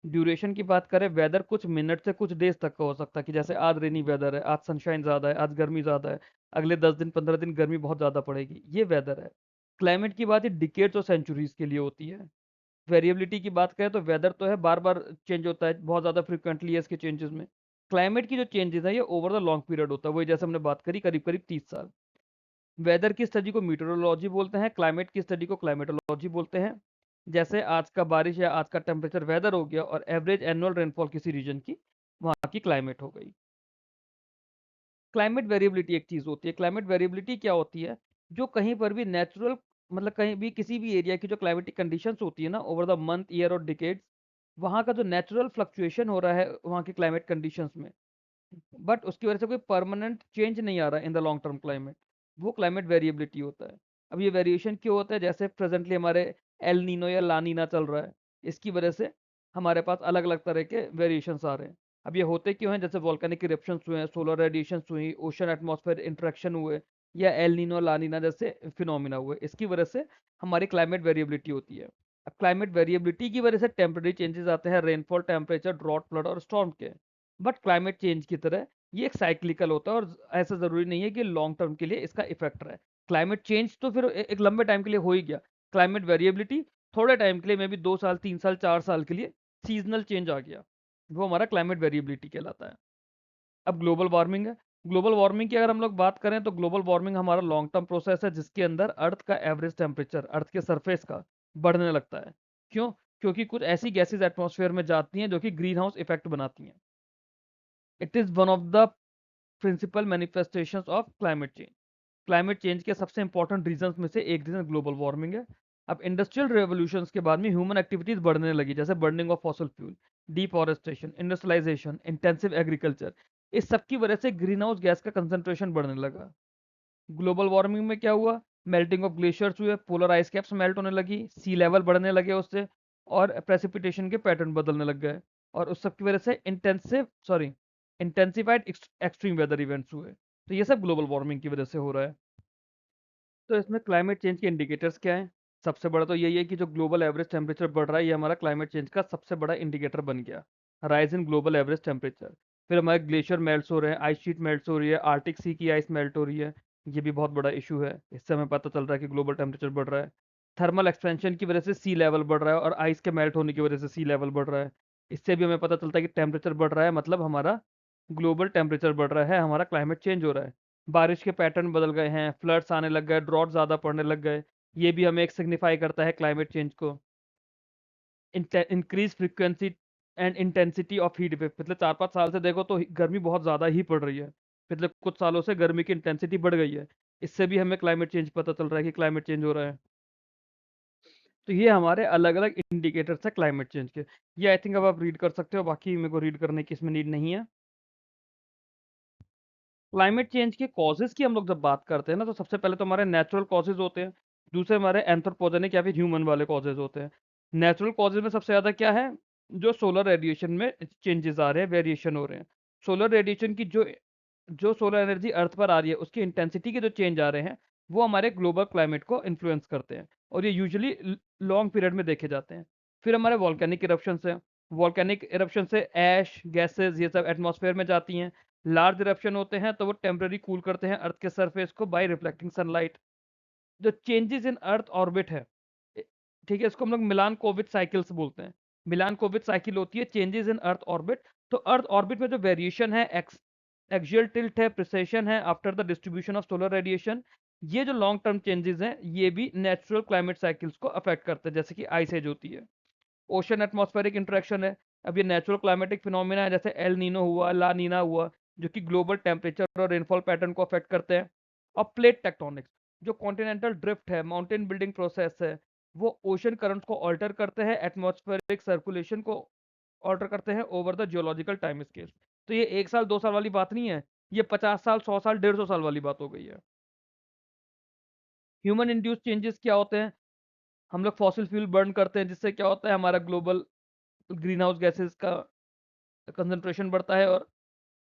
ड्यूरेशन की बात करें, वेदर कुछ मिनट से कुछ डेज तक का हो सकता है, कि जैसे आज रेनी वेदर है, आज सनशाइन ज़्यादा है, आज गर्मी ज़्यादा है, अगले 10 दिन 15 दिन गर्मी बहुत ज़्यादा पड़ेगी, ये वेदर है। क्लाइमेट की बात डिकेड्स और सेंचुरीज के लिए होती है। वेरिएबिलिटी की बात करें तो वेदर तो है, बार बार चेंज होता है बहुत ज़्यादा फ्रिक्वेंटली है इसके चेंजेस में। क्लाइमेट की जो चेंजेस है ये ओवर द लॉन्ग पीरियड होता है, वही जैसे हमने बात करी करीब करीब 30 साल। वेदर की स्टडी को मीटरोलॉजी बोलते हैं, क्लाइमेट की स्टडी को क्लाइमेटोलॉजी बोलते हैं। जैसे आज का बारिश या आज का टेम्परेचर वेदर हो गया, और एवरेज एनुअल रेनफॉल किसी रीजन की, वहाँ की क्लाइमेट हो गई। क्लाइमेट वेरिएबिलिटी एक चीज़ होती है। क्लाइमेट वेरिएबिलिटी क्या होती है? जो कहीं पर भी नेचुरल, मतलब कहीं भी किसी भी एरिया की जो क्लाइमेटिक कंडीशंस होती है ना ओवर द मंथ, ईयर और डिकेड्स, वहाँ का जो नेचुरल फ्लक्चुएशन हो रहा है वहाँ की क्लाइमेट कंडीशंस में, बट उसकी वजह से कोई परमानेंट चेंज नहीं आ रहा है in the long term climate, वो क्लाइमेट वेरिएबिलिटी होता है। अब ये वेरिएशन क्यों होता है? जैसे प्रेजेंटली हमारे एल नीनो या ला नीना चल रहा है, इसकी वजह से हमारे पास अलग अलग तरह के वेरिएशंस आ रहे हैं। अब ये होते क्यों हैं? जैसे वॉल्केनिक इरप्शंस हुए हैं, सोलर रेडिएशंस हुई, ओशन एटमॉस्फेयर इंटरेक्शन हुए, या एल नीनो ला नीना जैसे फिनोमिना हुए, इसकी वजह से हमारी क्लाइमेट वेरिएबिलिटी होती है। अब क्लाइमेट वेरिएबिलिटी की वजह से टेम्परेरी चेंजेस आते हैं, रेनफॉल, टेम्परेचर, ड्रॉट, फ्लड और स्टॉर्म के। बट क्लाइमेट चेंज की तरह ये एक साइक्लिकल होता है, और ऐसा ज़रूरी नहीं है कि लॉन्ग टर्म के लिए इसका इफेक्ट रहे। क्लाइमेट चेंज तो फिर एक लंबे टाइम के लिए हो ही गया। क्लाइमेट वेरिएबिलिटी थोड़े टाइम के लिए, मे बी 2 साल 3 साल 4 साल के लिए सीजनल चेंज आ गया, वो हमारा क्लाइमेट वेरिएबिलिटी कहलाता है। अब ग्लोबल वार्मिंग है। ग्लोबल वार्मिंग की अगर हम लोग बात करें तो ग्लोबल वार्मिंग हमारा लॉन्ग टर्म प्रोसेस है, जिसके अंदर अर्थ का एवरेज टेम्परेचर, अर्थ के सरफेस का, बढ़ने लगता है। क्यों? क्योंकि कुछ ऐसी गैसेज एटमॉस्फेयर में जाती हैं जो कि ग्रीन हाउस इफेक्ट बनाती हैं। It is one of the principal manifestations of climate change. Climate change के सबसे इंपॉर्टेंट रीजंस में से एक रीजन ग्लोबल वार्मिंग है। अब इंडस्ट्रियल रेवोल्यूशंस के बाद में ह्यूमन एक्टिविटीज बढ़ने लगी, जैसे burning of fossil fuel, deforestation, industrialization, intensive agriculture. इस सब की वजह से ग्रीन हाउस गैस का कंसंट्रेशन बढ़ने लगा। ग्लोबल वार्मिंग में क्या हुआ? मेल्टिंग ऑफ ग्लेशियर्स हुए, पोलर आइस कैप्स मेल्ट होने लगी, सी लेवल बढ़ने लगे उससे, और प्रेसिपिटेशन के पैटर्न बदलने लग गए, और उस सब की वजह से इंटेंसिफाइड एक्सट्रीम वेदर इवेंट्स हुए। तो ये सब ग्लोबल वार्मिंग की वजह से हो रहा है। तो इसमें क्लाइमेट चेंज के इंडिकेटर्स क्या हैं? सबसे बड़ा तो यही है कि जो ग्लोबल एवरेज टेम्परेचर बढ़ रहा है, ये हमारा क्लाइमेट चेंज का सबसे बड़ा इंडिकेटर बन गया। Rise in global average temperature. फिर हमारे ग्लेशियर मेल्ट हो रहे हैं, आइस शीट मेल्ट हो रही है, आर्टिक सी की आइस मेल्ट हो रही है, ये भी बहुत बड़ा इशू है। इससे हमें पता चल रहा है कि ग्लोबल टेम्परेचर बढ़ रहा है। थर्मल एक्सपेंशन की वजह से सी लेवल बढ़ रहा है, और आइस के मेल्ट होने की वजह से सी लेवल बढ़ रहा है। इससे भी हमें पता चलता है कि टेम्परेचर बढ़ रहा है, मतलब हमारा ग्लोबल टेम्परेचर बढ़ रहा है, हमारा क्लाइमेट चेंज हो रहा है। बारिश के पैटर्न बदल गए हैं, फ्लड्स आने लग गए, ड्रॉट ज़्यादा पड़ने लग गए, ये भी हमें एक सिग्निफाई करता है क्लाइमेट चेंज को। Increase frequency and intensity of heat wave, पिछले 4-5 साल से देखो तो गर्मी बहुत ज़्यादा ही पड़ रही है। पिछले कुछ सालों से गर्मी की इंटेंसिटी बढ़ गई है। इससे भी हमें क्लाइमेट चेंज पता चल रहा है कि क्लाइमेट चेंज हो रहा है। तो ये हमारे अलग-अलग इंडिकेटर्स हैं क्लाइमेट चेंज के। ये आई थिंक अब आप रीड कर सकते हो, बाकी मेरे को रीड करने की इसमें नीड नहीं है। क्लाइमेट चेंज के कॉजेज़ की हम लोग जब बात करते हैं ना, तो सबसे पहले तो हमारे नेचुरल कॉजेज़ होते हैं, दूसरे हमारे एंथ्रोपोजेनिक या फिर ह्यूमन वाले कॉजेज़ होते हैं। नेचुरल कॉजेज़ में सबसे ज़्यादा क्या है? जो सोलर रेडिएशन में चेंजेज़ आ रहे हैं, वेरिएशन हो रहे हैं। सोलर रेडिएशन की जो जो सोलर एनर्जी अर्थ पर आ रही है, उसकी इंटेंसिटी के जो चेंज आ रहे हैं, वो हमारे ग्लोबल क्लाइमेट को इन्फ्लुएंस करते हैं और ये यूजुअली लॉन्ग पीरियड में देखे जाते हैं। फिर हमारे वोल्केनिक इरप्शंस हैं। वोल्केनिक इरप्शन से ऐश, गैसेज़ ये सब एटमॉस्फेयर में जाती हैं। लार्ज इरप्शन होते हैं तो वो टेम्पररी कूल करते हैं अर्थ के सरफेस को बाय रिफ्लेक्टिंग सनलाइट। जो चेंजेस इन अर्थ ऑर्बिट है, ए- ठीक है, इसको हम लोग मिलान कोविड साइकिल्स बोलते हैं। मिलान कोविड साइकिल होती है चेंजेस इन अर्थ ऑर्बिट। तो अर्थ ऑर्बिट में जो वेरिएशन है, एक्सियल टिल्ट है, प्रिसेशन है after the distribution of solar radiation, ये जो लॉन्ग टर्म चेंजेस हैं ये भी नेचुरल क्लाइमेट साइकिल्स को अफेक्ट करते हैं, जैसे कि आइस एज होती है। ओशन एटमॉस्फेरिक इंटरेक्शन है। अब ये नेचुरल क्लाइमेटिक फिनोमिना है, जैसे एल नीनो हुआ, ला नीना हुआ, जो कि ग्लोबल टेम्परेचर और रेनफॉल पैटर्न को अफेक्ट करते हैं। और प्लेट टेक्टोनिक्स, जो कॉन्टिनेंटल ड्रिफ्ट है, माउंटेन बिल्डिंग प्रोसेस है, वो ओशन करंट्स को ऑल्टर करते हैं, एटमॉस्फेरिक सर्कुलेशन को ऑल्टर करते हैं over the geological time scale. तो ये 1 साल 2 साल वाली बात नहीं है, ये 50 साल 100 साल 150 साल वाली बात हो गई है। ह्यूमन इंड्यूस चेंजेस क्या होते हैं? हम लोग फॉसिल फ्यूल बर्न करते हैं, जिससे क्या होता है, हमारा ग्लोबल ग्रीन हाउस गैसेज का कंसंट्रेशन बढ़ता है और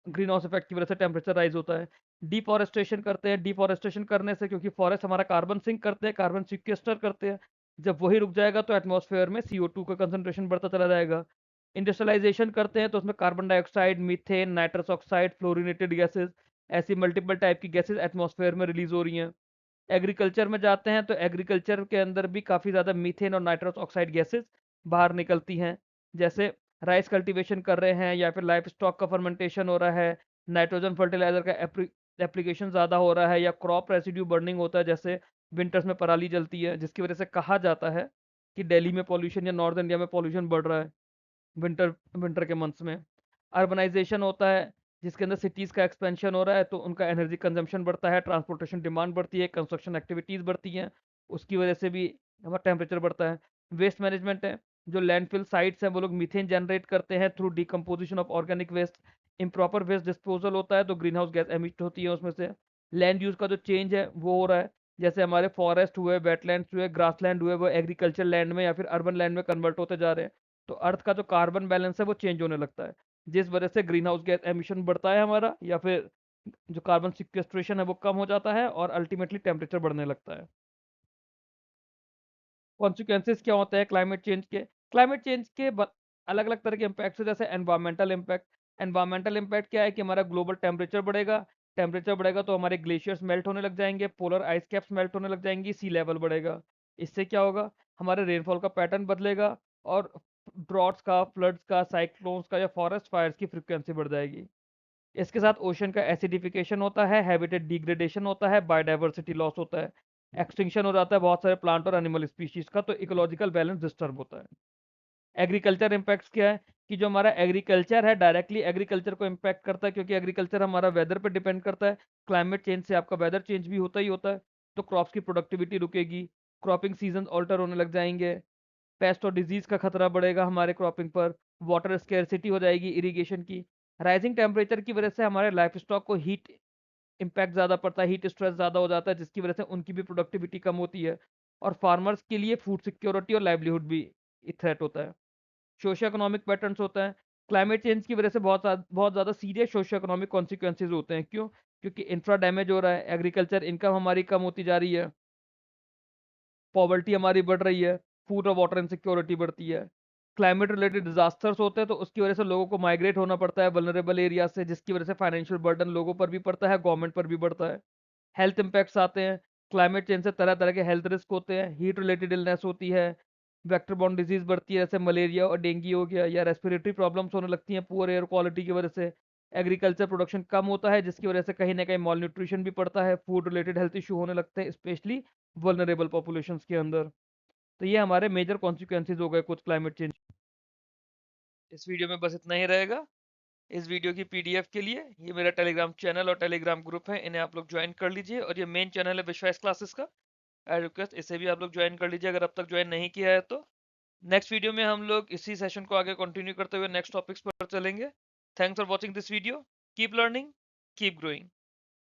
ग्रीन हाउस इफेक्ट की वजह से टेम्परेचर राइज होता है। डिफॉरेस्टेशन करते हैं, डिफॉरेस्टेशन करने से, क्योंकि फॉरेस्ट हमारा कार्बन सिंक करते हैं, कार्बन सिक्वेस्टर करते हैं, जब वही रुक जाएगा तो एटमॉस्फेयर में CO2 का कंसंट्रेशन बढ़ता चला जाएगा। इंडस्ट्रियलाइजेशन करते हैं तो उसमें carbon dioxide, methane, nitrous oxide, fluorinated gases, ऐसी मल्टीपल टाइप की गैसेज एटमॉस्फेयर में रिलीज हो रही हैं। एग्रीकल्चर में जाते हैं तो एग्रीकल्चर के अंदर भी काफ़ी ज़्यादा मीथेन और नाइट्रस ऑक्साइड गैसेस बाहर निकलती हैं। जैसे राइस कल्टीवेशन कर रहे हैं या फिर लाइफ स्टॉक का फर्मेंटेशन हो रहा है, नाइट्रोजन फर्टिलाइजर का एप्लीकेशन ज़्यादा हो रहा है, या क्रॉप रेसिड्यू बर्निंग होता है, जैसे विंटर्स में पराली जलती है, जिसकी वजह से कहा जाता है कि दिल्ली में पॉल्यूशन या नॉर्थ इंडिया में पॉल्यूशन बढ़ रहा है विंटर विंटर के मंथ्स में। अर्बनाइजेशन होता है, जिसके अंदर सिटीज़ का एक्सपेंशन हो रहा है, तो उनका एनर्जी कंजम्पशन बढ़ता है, ट्रांसपोर्टेशन डिमांड बढ़ती है, कंस्ट्रक्शन एक्टिविटीज़ बढ़ती हैं, उसकी वजह से भी हमारा टेम्परेचर बढ़ता है। वेस्ट मैनेजमेंट है, जो लैंडफिल साइट्स हैं वो लोग मीथेन जनरेट करते हैं through decomposition of organic waste. Improper waste disposal होता है तो ग्रीन हाउस गैस एमिट होती है उसमें से। लैंड यूज़ का जो चेंज है वो हो रहा है, जैसे हमारे फॉरेस्ट हुए, वेटलैंड्स हुए, ग्रासलैंड हुए, वो एग्रीकल्चर लैंड में या फिर अर्बन लैंड में कन्वर्ट होते जा रहे हैं। तो अर्थ का जो कार्बन बैलेंस है वो चेंज होने लगता है, जिस वजह से ग्रीन हाउस गैस एमिशन बढ़ता है हमारा, या फिर जो कार्बन सिक्वेस्ट्रेशन है वो कम हो जाता है और अल्टीमेटली टेम्परेचर बढ़ने लगता है। कॉन्सिक्वेंसेस क्या होते हैं क्लाइमेट चेंज के? क्लाइमेट चेंज के अलग अलग तरह के इम्पैक्ट्स है, जैसे एनवायरमेंटल इम्पैक्ट। एनवायरमेंटल इम्पैक्ट क्या है कि हमारा ग्लोबल टेम्परेचर बढ़ेगा। टेम्परेचर बढ़ेगा तो हमारे ग्लेशियर्स मेल्ट होने लग जाएंगे, पोलर आइस कैप्स मेल्ट होने लग जाएंगी, सी लेवल बढ़ेगा। इससे क्या होगा, हमारे रेनफॉल का पैटर्न बदलेगा और ड्रॉट्स का, फ्लड्स का, साइक्लोन्स का या फॉरेस्ट फायर्स की फ्रिक्वेंसी बढ़ जाएगी। इसके साथ ओशन का एसिडिफिकेशन होता है, हैबिटेट डिग्रेडेशन होता है, बायोडाइवर्सिटी लॉस होता है, एक्सटिंक्शन हो जाता है बहुत सारे प्लांट और एनिमल स्पीशीज का, तो इकोलॉजिकल बैलेंस डिस्टर्ब होता है। एग्रीकल्चर इम्पैक्ट्स क्या है कि जो हमारा एग्रीकल्चर है डायरेक्टली एग्रीकल्चर को इम्पैक्ट करता है, क्योंकि एग्रीकल्चर हमारा वेदर पे डिपेंड करता है। क्लाइमेट चेंज से आपका वेदर चेंज भी होता ही होता है, तो क्रॉप्स की प्रोडक्टिविटी रुकेगी, क्रॉपिंग सीजन ऑल्टर होने लग जाएंगे, पेस्ट और डिजीज का खतरा बढ़ेगा हमारे क्रॉपिंग पर, वाटर स्केर्सिटी हो जाएगी इरिगेशन की। राइजिंग टेम्परेचर की वजह से हमारे लाइफ स्टॉक को हीट इम्पैक्ट ज़्यादा पड़ता है, हीट स्ट्रेस ज़्यादा हो जाता है, जिसकी वजह से उनकी भी प्रोडक्टिविटी कम होती है और फार्मर्स के लिए फूड सिक्योरिटी और लाइवलीहुड भी थ्रेट होता है। सोशो इकोनॉमिक पैटर्न्स होता है। क्लाइमेट चेंज की वजह से बहुत ज़्यादा सीरियस सोशो इकोनॉमिक कॉन्सिक्वेंसेज होते हैं। क्यों? क्योंकि इंफ्रा डैमेज हो रहा है, एग्रीकल्चर इनकम हमारी कम होती जा रही है, पॉवर्टी हमारी बढ़ रही है, फूड और वाटर इनसिक्योरिटी बढ़ती है। क्लाइमेट रिलेटेड डिजास्टर्स होते हैं तो उसकी वजह से लोगों को माइग्रेट होना पड़ता है वल्नरेबल एरिया से, जिसकी वजह से फाइनेंशियल बर्डन लोगों पर भी पड़ता है, गवर्नमेंट पर भी पड़ता है। हेल्थ इम्पैक्ट्स आते हैं, क्लाइमेट चेंज से तरह तरह के हेल्थ रिस्क होते हैं, हीट रिलेटेड इलनेस होती है, वेक्टर बॉर्न डिजीज बढ़ती है, जैसे मलेरिया और डेंगू हो गया, या रेस्पिरेटरी प्रॉब्लम्स होने लगती हैं पुअर एयर क्वालिटी की वजह से। एग्रीकल्चर प्रोडक्शन कम होता है, जिसकी वजह से कहीं ना कहीं मॉल न्यूट्रिशन भी पड़ता है, फूड रिलेटेड हेल्थ इशू होने लगते हैं, स्पेशली वल्नरेबल पॉपुलेशंस के अंदर। तो ये हमारे मेजर कॉन्सिक्वेंसेज हो गए कुछ क्लाइमेट चेंज। इस वीडियो में बस इतना ही रहेगा। इस वीडियो की पीडीएफ के लिए ये मेरा टेलीग्राम चैनल और टेलीग्राम ग्रुप है, इन्हें आप लोग ज्वाइन कर लीजिए। और ये मेन चैनल है विश्वास क्लासेस का, आई रिक्वेस्ट इसे भी आप लोग ज्वाइन कर लीजिए अगर अब तक ज्वाइन नहीं किया है तो। नेक्स्ट वीडियो में हम लोग इसी सेशन को आगे कंटिन्यू करते हुए नेक्स्ट टॉपिक्स पर चलेंगे। Thanks for watching this video. Keep learning, keep growing.